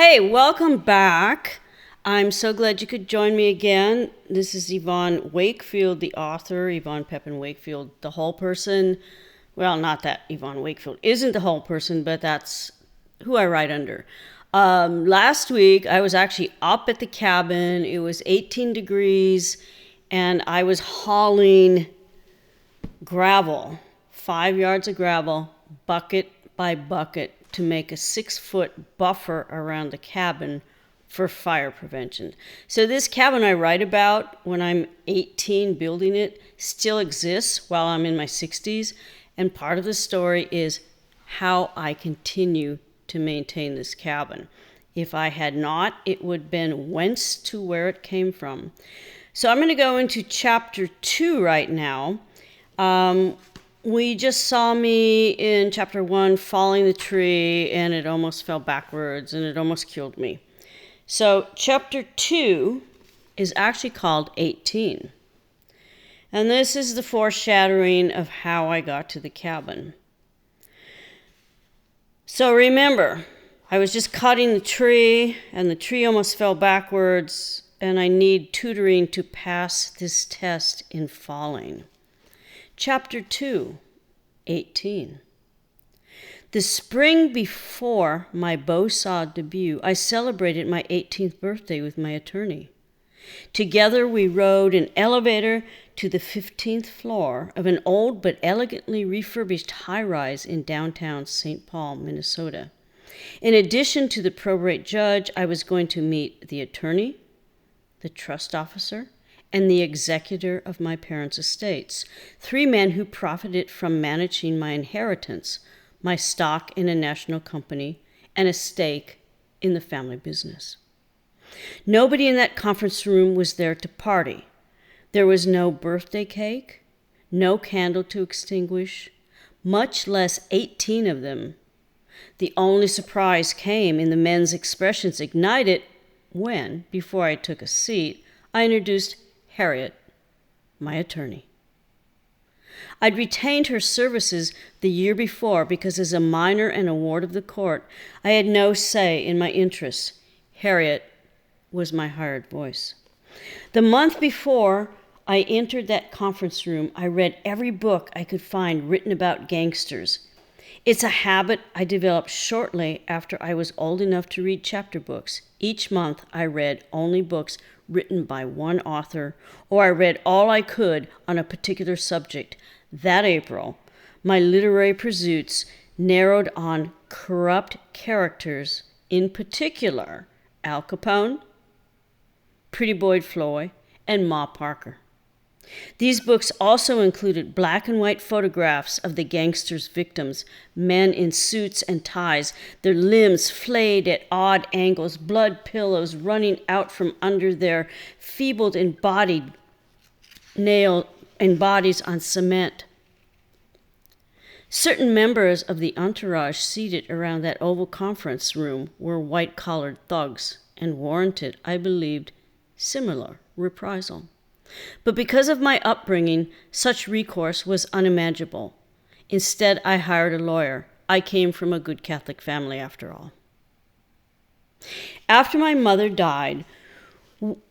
Hey, welcome back. I'm so glad you could join me again. This is Yvonne Wakefield, the author, Yvonne Pepin-Wakefield, the whole person. Well, not that Yvonne Wakefield isn't the whole person, but that's who I write under. Last week, I was actually up at the cabin. It was 18 degrees, and I was hauling gravel, 5 yards of gravel, bucket by bucket, to make a 6-foot buffer around the cabin for fire prevention. So this cabin I write about when I'm 18 building it still exists while I'm in my 60s. And part of the story is how I continue to maintain this cabin. If I had not, it would have been whence to where it came from. So I'm going to go into chapter 2 right now. We just saw me in chapter 1 falling the tree, and it almost fell backwards, and it almost killed me. So chapter 2 is actually called 18. And this is the foreshadowing of how I got to the cabin. So remember, I was just cutting the tree, and the tree almost fell backwards, and I need tutoring to pass this test in falling. Chapter 2, 18. The spring before my bow saw debut, I celebrated my 18th birthday with my attorney. Together we rode an elevator to the 15th floor of an old but elegantly refurbished high-rise in downtown St. Paul, Minnesota. In addition to the probate judge, I was going to meet the attorney, the trust officer, and the executor of my parents' estates, 3 men who profited from managing my inheritance, my stock in a national company, and a stake in the family business. Nobody in that conference room was there to party. There was no birthday cake, no candle to extinguish, much less 18 of them. The only surprise came in the men's expressions ignited when, before I took a seat, I introduced Harriet, my attorney. I'd retained her services the year before because as a minor and a ward of the court, I had no say in my interests. Harriet was my hired voice. The month before I entered that conference room, I read every book I could find written about gangsters. It's a habit I developed shortly after I was old enough to read chapter books. Each month I read only books written by one author, or I read all I could on a particular subject. That April, my literary pursuits narrowed on corrupt characters, in particular Al Capone, Pretty Boy Floyd, and Ma Parker. These books also included black and white photographs of the gangsters' victims, men in suits and ties, their limbs flayed at odd angles, blood pillows running out from under their feebled embodied nail and bodies on cement. Certain members of the entourage seated around that oval conference room were white-collared thugs and warranted, I believed, similar reprisal. But because of my upbringing, such recourse was unimaginable. Instead, I hired a lawyer. I came from a good Catholic family, after all. After my mother died,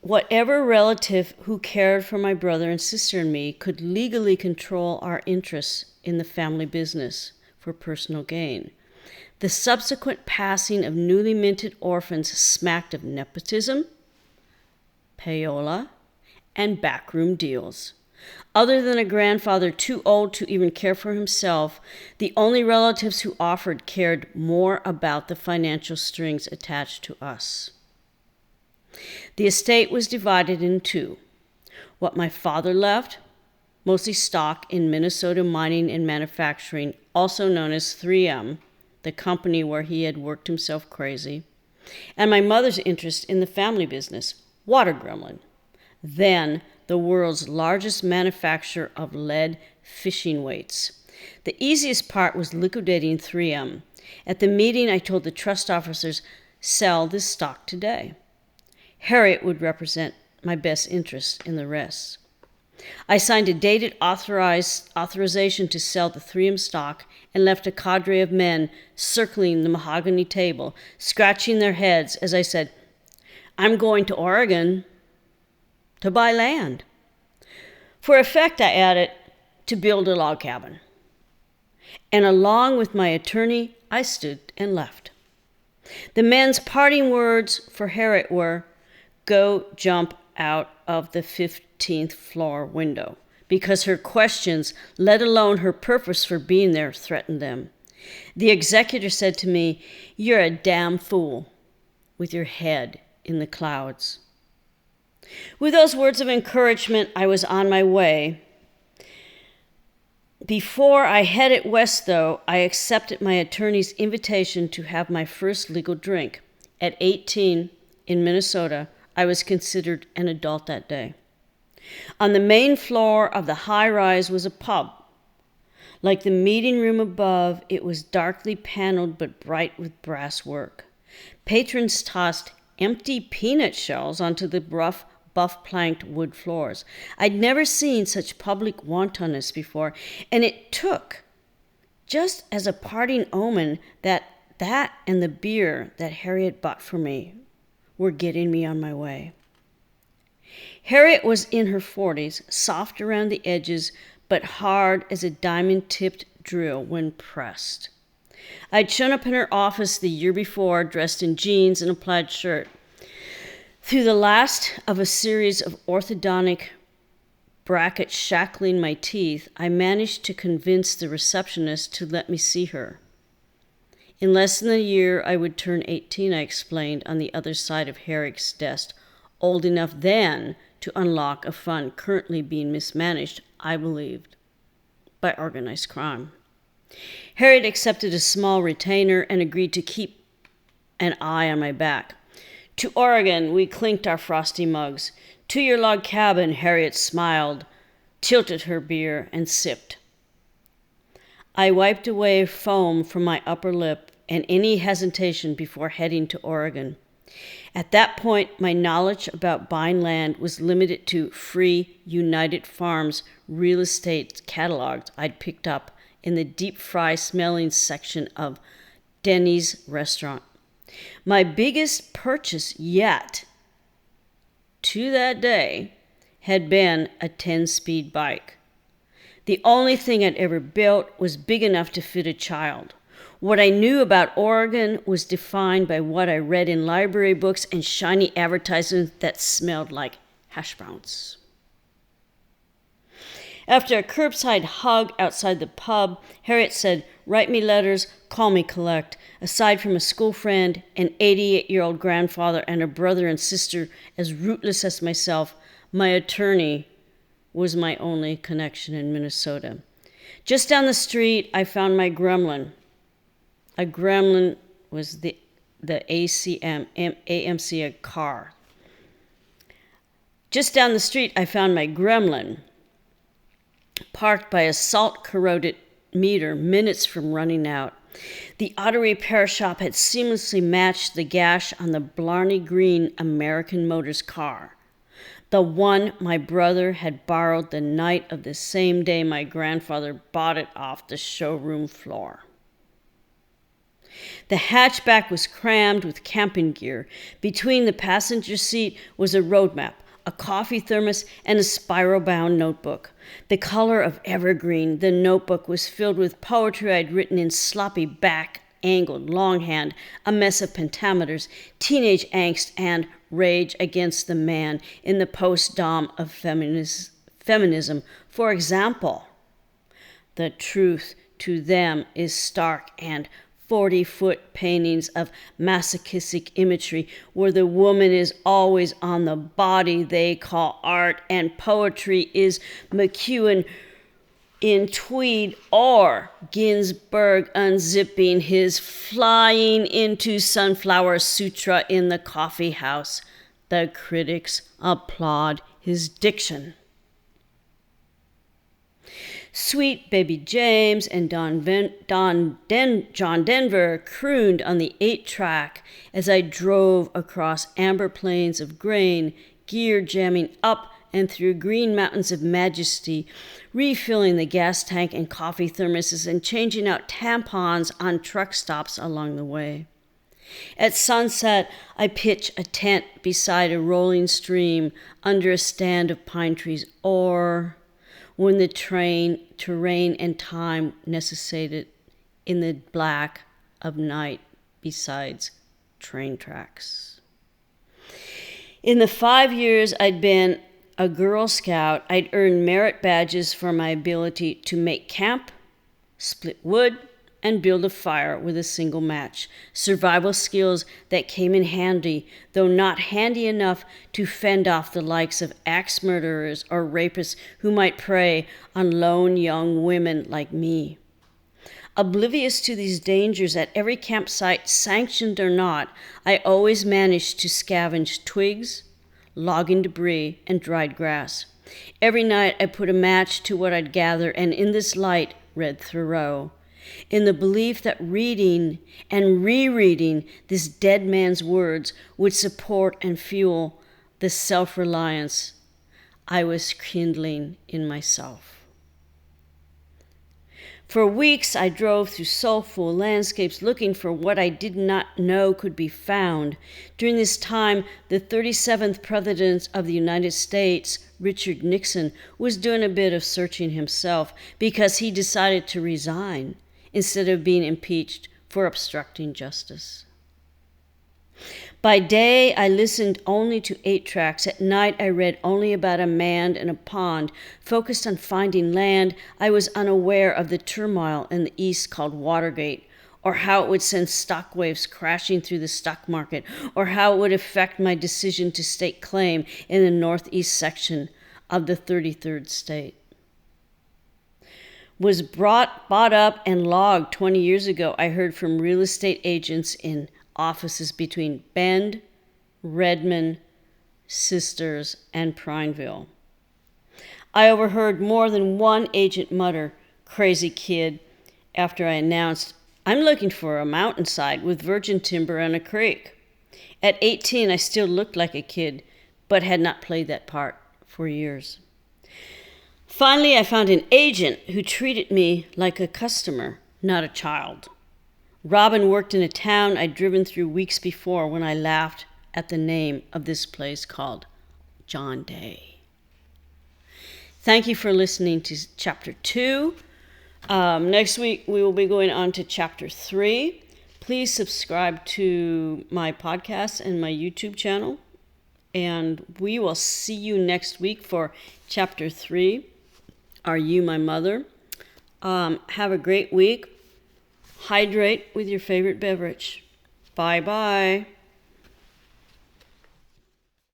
whatever relative who cared for my brother and sister and me could legally control our interests in the family business for personal gain. The subsequent passing of newly minted orphans smacked of nepotism, payola, and backroom deals. Other than a grandfather too old to even care for himself, the only relatives who offered cared more about the financial strings attached to us. The estate was divided in 2. What my father left, mostly stock in Minnesota mining and manufacturing, also known as 3M, the company where he had worked himself crazy, and my mother's interest in the family business, Water Gremlin, then the world's largest manufacturer of lead fishing weights. The easiest part was liquidating 3M. At the meeting, I told the trust officers, sell this stock today. Harriet would represent my best interest in the rest. I signed a dated authorization to sell the 3M stock and left a cadre of men circling the mahogany table, scratching their heads as I said, "I'm going to Oregon to buy land." For effect, I added, to build a log cabin. And along with my attorney, I stood and left. The men's parting words for Harriet were, "Go jump out of the 15th floor window," because her questions, let alone her purpose for being there, threatened them. The executor said to me, "You're a damn fool with your head in the clouds." With those words of encouragement, I was on my way. Before I headed west, though, I accepted my attorney's invitation to have my first legal drink. At 18, in Minnesota, I was considered an adult that day. On the main floor of the high-rise was a pub. Like the meeting room above, it was darkly paneled but bright with brass work. Patrons tossed empty peanut shells onto the rough, buff-planked wood floors. I'd never seen such public wantonness before, and it took, just as a parting omen, that and the beer that Harriet bought for me were getting me on my way. Harriet was in her 40s, soft around the edges, but hard as a diamond-tipped drill when pressed. I'd shown up in her office the year before, dressed in jeans and a plaid shirt. Through the last of a series of orthodontic brackets shackling my teeth, I managed to convince the receptionist to let me see her. In less than a year, I would turn 18, I explained, on the other side of Harriet's desk, old enough then to unlock a fund currently being mismanaged, I believed, by organized crime. Harriet accepted a small retainer and agreed to keep an eye on my back. To Oregon, we clinked our frosty mugs. To your log cabin, Harriet smiled, tilted her beer, and sipped. I wiped away foam from my upper lip and any hesitation before heading to Oregon. At that point, my knowledge about buying land was limited to free United Farms real estate catalogs I'd picked up in the deep fry smelling section of Denny's restaurant. My biggest purchase yet, to that day, had been a 10-speed bike. The only thing I'd ever built was big enough to fit a child. What I knew about Oregon was defined by what I read in library books and shiny advertisements that smelled like hash browns. After a curbside hug outside the pub, Harriet said, "Write me letters, call me collect. Aside from a school friend, an 88-year-old grandfather, and a brother and sister as rootless as myself, my attorney was my only connection in Minnesota." Just down the street, I found my gremlin. A gremlin was the AMC car. Just down the street, I found my gremlin, parked by a salt-corroded meter minutes from running out. The auto repair shop had seamlessly matched the gash on the Blarney Green American Motors car, the one my brother had borrowed the night of the same day my grandfather bought it off the showroom floor. The hatchback was crammed with camping gear. Between the passenger seat was a road map, a coffee thermos, and a spiral-bound notebook. The color of evergreen, the notebook was filled with poetry I'd written in sloppy back-angled longhand, a mess of pentameters, teenage angst, and rage against the man in the post-dom of feminism. For example, the truth to them is stark and 40-foot paintings of masochistic imagery where the woman is always on the body they call art and poetry is McEwen in tweed or Ginsberg unzipping his flying into sunflower sutra in the coffee house. The critics applaud his diction. Sweet Baby James and John Denver crooned on the 8-track as I drove across amber plains of grain, gear jamming up and through green mountains of majesty, refilling the gas tank and coffee thermoses and changing out tampons on truck stops along the way. At sunset, I pitch a tent beside a rolling stream under a stand of pine trees, or when the terrain and time necessitated, in the black of night besides train tracks. In the 5 years I'd been a Girl Scout, I'd earned merit badges for my ability to make camp, split wood, and build a fire with a single match. Survival skills that came in handy, though not handy enough to fend off the likes of axe murderers or rapists who might prey on lone young women like me. Oblivious to these dangers at every campsite, sanctioned or not, I always managed to scavenge twigs, logging debris, and dried grass. Every night I put a match to what I'd gather, and in this light read Thoreau, in the belief that reading and rereading this dead man's words would support and fuel the self-reliance I was kindling in myself. For weeks, I drove through soulful landscapes looking for what I did not know could be found. During this time, the 37th President of the United States, Richard Nixon, was doing a bit of searching himself because he decided to resign instead of being impeached for obstructing justice. By day, I listened only to 8 tracks. At night, I read only about a man and a pond. Focused on finding land, I was unaware of the turmoil in the East called Watergate, or how it would send stock waves crashing through the stock market, or how it would affect my decision to stake claim in the northeast section of the 33rd state. Was bought up and logged 20 years ago, I heard from real estate agents in offices between Bend, Redmond, Sisters, and Prineville. I overheard more than one agent mutter, "Crazy kid," after I announced, "I'm looking for a mountainside with virgin timber and a creek." At 18, I still looked like a kid, but had not played that part for years. Finally, I found an agent who treated me like a customer, not a child. Robin worked in a town I'd driven through weeks before when I laughed at the name of this place called John Day. Thank you for listening to Chapter 2. Next week, we will be going on to Chapter 3. Please subscribe to my podcast and my YouTube channel. And we will see you next week for Chapter 3. Are You My Mother? Have a great week. Hydrate with your favorite beverage. Bye-bye.